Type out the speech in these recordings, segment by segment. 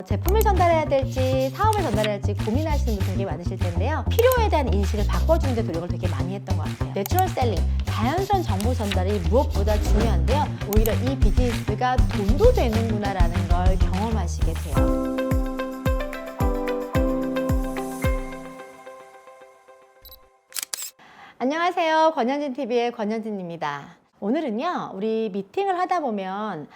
제품을 전달해야 될지 사업을 전달해야 될지 고민하시는 분들 되게 많으실 텐데요. 필요에 대한 인식을 바꿔주는 데 노력을 되게 많이 했던 것 같아요. 내추럴 셀링, 자연스러운 정보 전달이 무엇보다 중요한데요. 오히려 이 비즈니스가 돈도 되는구나라는 걸 경험하시게 돼요. 안녕하세요. 권현진TV의 권현진입니다. 오늘은요, 우리 미팅을 하다 보면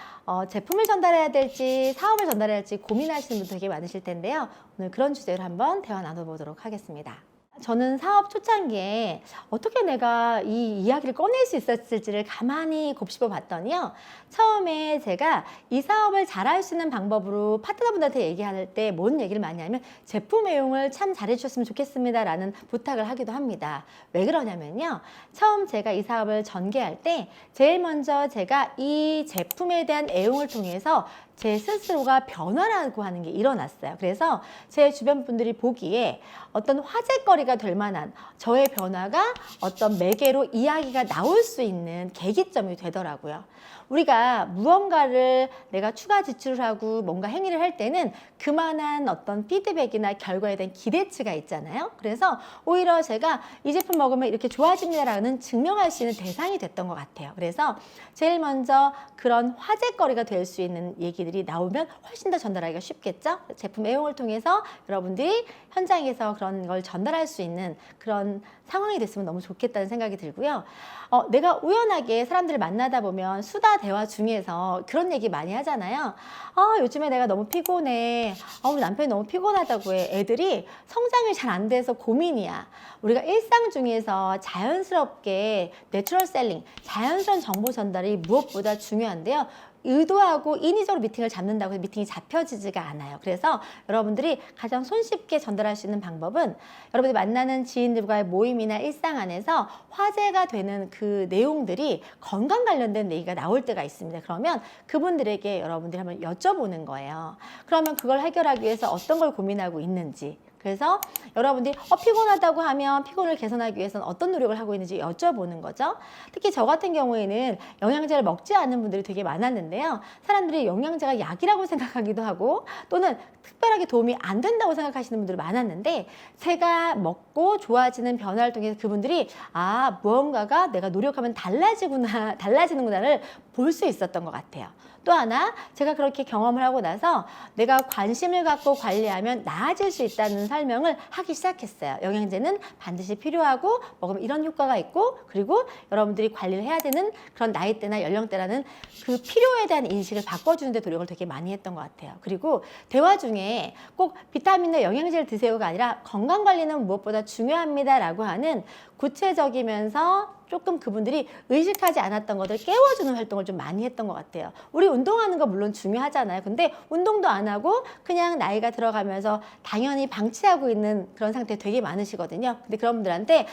제품을 전달해야 될지 사업을 전달해야 될지 고민하시는 분들 되게 많으실 텐데요. 오늘 그런 주제로 한번 대화 나눠보도록 하겠습니다. 저는 사업 초창기에 어떻게 내가 이 이야기를 꺼낼 수 있었을지를 가만히 곱씹어 봤더니요. 처음에 제가 이 사업을 잘할 수 있는 방법으로 파트너분들한테 얘기할 때 뭔 얘기를 많이 하면 제품 애용을 참 잘해 주셨으면 좋겠습니다 라는 부탁을 하기도 합니다. 왜 그러냐면요. 처음 제가 이 사업을 전개할 때 제일 먼저 제가 이 제품에 대한 애용을 통해서 제 스스로가 변화라고 하는 게 일어났어요. 그래서 제 주변 분들이 보기에 어떤 화제거리가 될 만한 저의 변화가 어떤 매개로 이야기가 나올 수 있는 계기점이 되더라고요. 우리가 무언가를 내가 추가 지출을 하고 뭔가 행위를 할 때는 그만한 어떤 피드백이나 결과에 대한 기대치가 있잖아요. 그래서 오히려 제가 이 제품 먹으면 이렇게 좋아집니다라는 증명할 수 있는 대상이 됐던 것 같아요. 그래서 제일 먼저 그런 화제거리가 될 수 있는 얘기들이 나오면 훨씬 더 전달하기가 쉽겠죠. 제품 애용을 통해서 여러분들이 현장에서 그런 걸 전달할 수 있는 그런 상황이 됐으면 너무 좋겠다는 생각이 들고요. 내가 우연하게 사람들을 만나다 보면 수다 대화 중에서 그런 얘기 많이 하잖아요. 요즘에 내가 너무 피곤해. 우리 남편이 너무 피곤하다고 해. 애들이 성장이 잘 안 돼서 고민이야. 우리가 일상 중에서 자연스럽게 내추럴 셀링, 자연스러운 정보 전달이 무엇보다 중요한데요. 의도하고 인위적으로 미팅을 잡는다고 해서 미팅이 잡혀지지가 않아요. 그래서 여러분들이 가장 손쉽게 전달할 수 있는 방법은 여러분들이 만나는 지인들과의 모임이나 일상 안에서 화제가 되는 그 내용들이 건강 관련된 얘기가 나올 때가 있습니다. 그러면 그분들에게 여러분들이 한번 여쭤보는 거예요. 그러면 그걸 해결하기 위해서 어떤 걸 고민하고 있는지, 그래서 여러분들이 피곤하다고 하면 피곤을 개선하기 위해서는 어떤 노력을 하고 있는지 여쭤보는 거죠. 특히 저 같은 경우에는 영양제를 먹지 않는 분들이 되게 많았는데요. 사람들이 영양제가 약이라고 생각하기도 하고 또는 특별하게 도움이 안 된다고 생각하시는 분들이 많았는데 제가 먹고 좋아지는 변화를 통해서 그분들이 무언가가 내가 노력하면 달라지는구나를 볼 수 있었던 것 같아요. 또 하나 제가 그렇게 경험을 하고 나서 내가 관심을 갖고 관리하면 나아질 수 있다는 설명을 하기 시작했어요. 영양제는 반드시 필요하고 먹으면 이런 효과가 있고 그리고 여러분들이 관리를 해야 되는 그런 나이대나 연령대라는 그 필요에 대한 인식을 바꿔주는 데 노력을 되게 많이 했던 것 같아요. 그리고 대화 중에 꼭 비타민이나 영양제를 드세요가 아니라 건강관리는 무엇보다 중요합니다 라고 하는 구체적이면서 조금 그분들이 의식하지 않았던 것을 깨워주는 활동을 좀 많이 했던 것 같아요. 우리 운동하는 거 물론 중요하잖아요. 근데 운동도 안 하고 그냥 나이가 들어가면서 당연히 방치하고 있는 그런 상태 되게 많으시거든요. 근데 그런 분들한테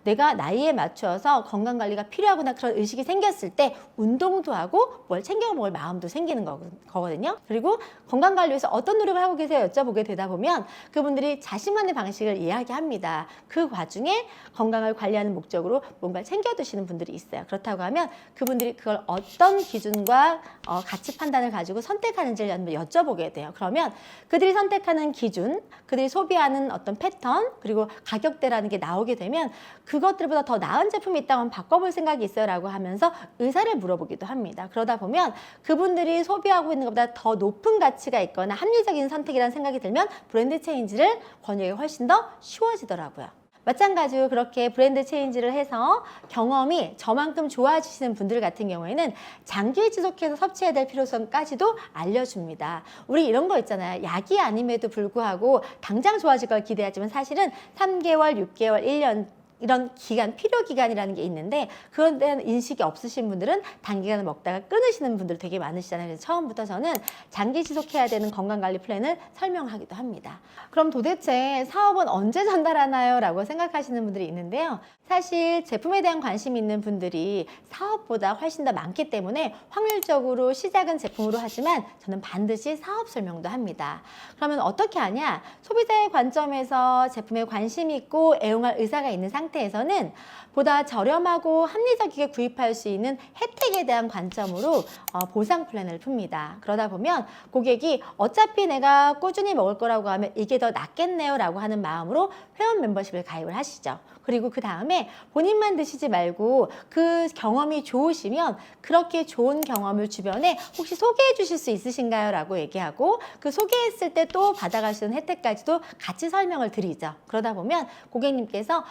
내가 나이에 맞춰서 건강관리가 필요하구나 그런 의식이 생겼을 때 운동도 하고 뭘 챙겨 먹을 마음도 생기는 거거든요. 그리고 건강관리 위해서 어떤 노력을 하고 계세요? 여쭤보게 되다 보면 그분들이 자신만의 방식을 이야기합니다. 그 과중에 건강을 관리하는 목적으로 뭔가를 챙겨 드시는 분들이 있어요. 그렇다고 하면 그분들이 그걸 어떤 기준과 가치 판단을 가지고 선택하는지를 한번 여쭤보게 돼요. 그러면 그들이 선택하는 기준, 그들이 소비하는 어떤 패턴, 그리고 가격대라는 게 나오게 되면 그것들보다 더 나은 제품이 있다면 바꿔볼 생각이 있어요 라고 하면서 의사를 물어보기도 합니다. 그러다 보면 그분들이 소비하고 있는 것보다 더 높은 가치가 있거나 합리적인 선택이라는 생각이 들면 브랜드 체인지를 권유하기 훨씬 더 쉬워지더라고요. 마찬가지로 그렇게 브랜드 체인지를 해서 경험이 저만큼 좋아지시는 분들 같은 경우에는 장기 지속해서 섭취해야 될 필요성까지도 알려줍니다. 우리 이런 거 있잖아요. 약이 아님에도 불구하고 당장 좋아질 걸 기대하지만 사실은 3개월, 6개월, 1년 이런 기간, 필요 기간이라는 게 있는데 그런 데는 인식이 없으신 분들은 단기간을 먹다가 끊으시는 분들 되게 많으시잖아요. 그래서 처음부터 저는 장기 지속해야 되는 건강관리 플랜을 설명하기도 합니다. 그럼 도대체 사업은 언제 전달하나요? 라고 생각하시는 분들이 있는데요. 사실 제품에 대한 관심이 있는 분들이 사업보다 훨씬 더 많기 때문에 확률적으로 시작은 제품으로 하지만 저는 반드시 사업 설명도 합니다. 그러면 어떻게 하냐? 소비자의 관점에서 제품에 관심이 있고 애용할 의사가 있는 상태 상태에서는 보다 저렴하고 합리적이게 구입할 수 있는 혜택에 대한 관점으로 보상 플랜을 풉니다. 그러다 보면 고객이 어차피 내가 꾸준히 먹을 거라고 하면 이게 더 낫겠네요 라고 하는 마음으로 회원 멤버십을 가입을 하시죠. 그리고 그 다음에 본인만 드시지 말고 그 경험이 좋으시면 그렇게 좋은 경험을 주변에 혹시 소개해 주실 수 있으신가요? 라고 얘기하고 그 소개했을 때 또 받아갈 수 있는 혜택까지도 같이 설명을 드리죠. 그러다 보면 고객님께서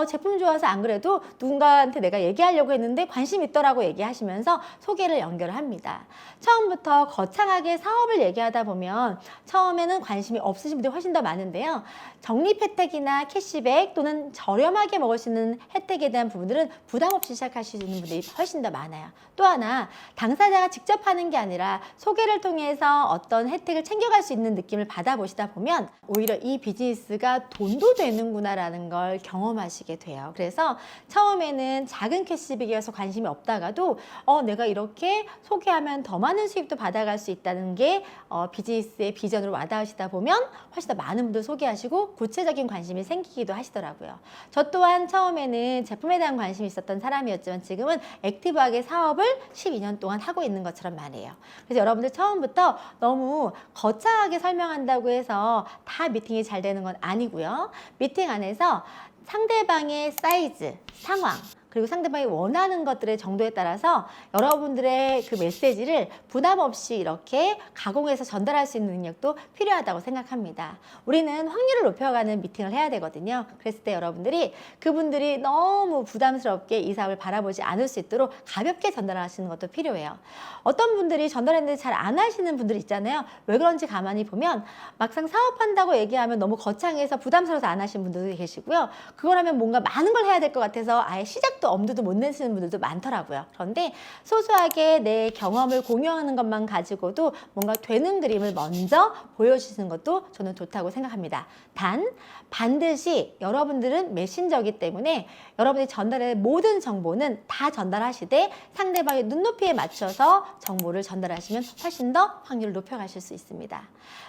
제품 좋아서 안 그래도 누군가한테 내가 얘기하려고 했는데 관심 있더라고 얘기하시면서 소개를 연결을 합니다. 처음부터 거창하게 사업을 얘기하다 보면 처음에는 관심이 없으신 분들이 훨씬 더 많은데요. 적립 혜택이나 캐시백 또는 저렴하게 먹을 수 있는 혜택에 대한 부분들은 부담 없이 시작하시는 분들이 훨씬 더 많아요. 또 하나 당사자가 직접 하는 게 아니라 소개를 통해서 어떤 혜택을 챙겨갈 수 있는 느낌을 받아보시다 보면 오히려 이 비즈니스가 돈도 되는구나라는 걸 경험하시게 돼요. 그래서 처음에는 작은 캐시백이어서 관심이 없다가도 내가 이렇게 소개하면 더 많은 수입도 받아갈 수 있다는 게 비즈니스의 비전으로 와닿으시다 보면 훨씬 더 많은 분들 소개하시고 구체적인 관심이 생기기도 하시더라고요. 저 또한 처음에는 제품에 대한 관심이 있었던 사람이었지만 지금은 액티브하게 사업을 12년 동안 하고 있는 것처럼 말해요. 그래서 여러분들 처음부터 너무 거창하게 설명한다고 해서 다 미팅이 잘 되는 건 아니고요. 미팅 안에서 상대방의 사이즈, 상황, 그리고 상대방이 원하는 것들의 정도에 따라서 여러분들의 그 메시지를 부담 없이 이렇게 가공해서 전달할 수 있는 능력도 필요하다고 생각합니다. 우리는 확률을 높여가는 미팅을 해야 되거든요. 그랬을 때 여러분들이 그분들이 너무 부담스럽게 이 사업을 바라보지 않을 수 있도록 가볍게 전달하시는 것도 필요해요. 어떤 분들이 전달했는데 잘 안 하시는 분들 있잖아요. 왜 그런지 가만히 보면 막상 사업한다고 얘기하면 너무 거창해서 부담스러워서 안 하시는 분들도 계시고요. 그걸 하면 뭔가 많은 걸 해야 될 것 같아서 아예 시작도 엄두도 못 내시는 분들도 많더라고요. 그런데 소소하게 내 경험을 공유하는 것만 가지고도 뭔가 되는 그림을 먼저 보여주시는 것도 저는 좋다고 생각합니다. 단 반드시 여러분들은 메신저이기 때문에 여러분이 전달할 모든 정보는 다 전달하시되 상대방의 눈높이에 맞춰서 정보를 전달하시면 훨씬 더 확률을 높여가실 수 있습니다.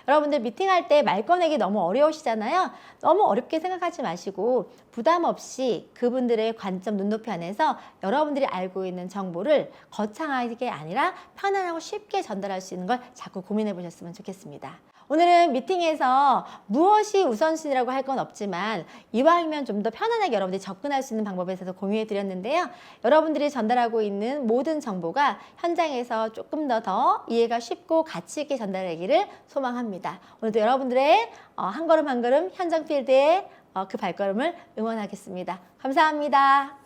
여러분들 미팅할 때 말 꺼내기 너무 어려우시잖아요. 너무 어렵게 생각하지 마시고 부담 없이 그분들의 관점 눈높이 안에서 여러분들이 알고 있는 정보를 거창하게 아니라 편안하고 쉽게 전달할 수 있는 걸 자꾸 고민해 보셨으면 좋겠습니다. 오늘은 미팅에서 무엇이 우선순위라고 할 건 없지만 이왕이면 좀 더 편안하게 여러분들이 접근할 수 있는 방법에 대해서 공유해 드렸는데요. 여러분들이 전달하고 있는 모든 정보가 현장에서 조금 더 이해가 쉽고 가치 있게 전달되기를 소망합니다. 오늘도 여러분들의 한 걸음 한 걸음 현장 필드의 그 발걸음을 응원하겠습니다. 감사합니다.